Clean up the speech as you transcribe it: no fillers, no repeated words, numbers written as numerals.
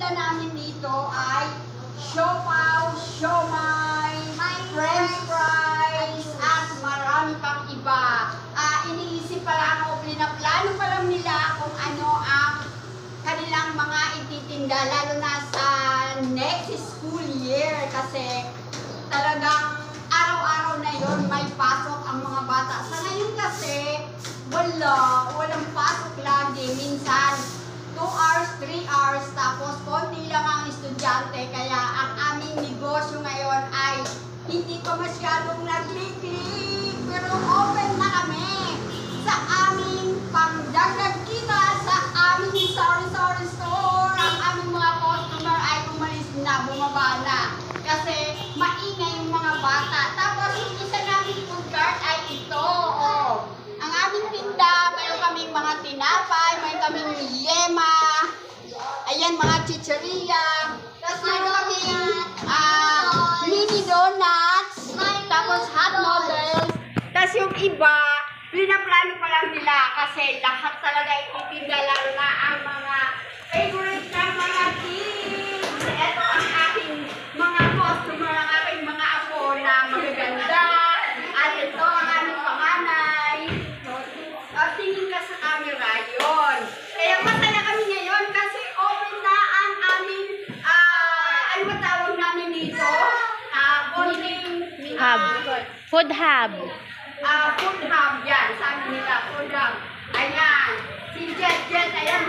tinda namin dito ay siopaw, siomay, french fries, at marami pang iba. Iniisip pa lang o pinaplano pa lang nila kung ano ang kanilang mga ititinda, lalo na sa next school year kasi talagang araw-araw na yon may pasok ang mga bata. Sa ngayon kasi, walang pasok lagi. Minsan, 2 hours, 3 hours, tapos konti lang ang estudyante. Kaya ang aming negosyo ngayon ay hindi pa masyadong nagliklik. Pero open na kami sa aming pangdagdag kita sa aming sari-sari store. Ang aming mga customer ay umalis na, bumaba na. Kasi maingay yung mga bata. Tapos yung isa namin food cart ay ito. Oh. Ang aming tinda, mayroon kaming mga tinapay, mayroon kaming yema, ayan mga chicheria. Tapos mayroon kaming mini donuts, tapos hot noodles. Tapos yung iba, pinaplano pa lang nila kasi lahat talaga ititinda, lalo na ang mga favorite ng mga kids. Ito ang aking mga customer, ang aking mga apo na magaganda. At ito ang aming panganay. Tingin ka sa camera yon. Kaya masaya kami ngayon kasi open na ang aming, ano ba tawag namin dito? Hub. Food hub. Food hub yan. Sabi nila, food hub. Ayan. Si Jet, ayan.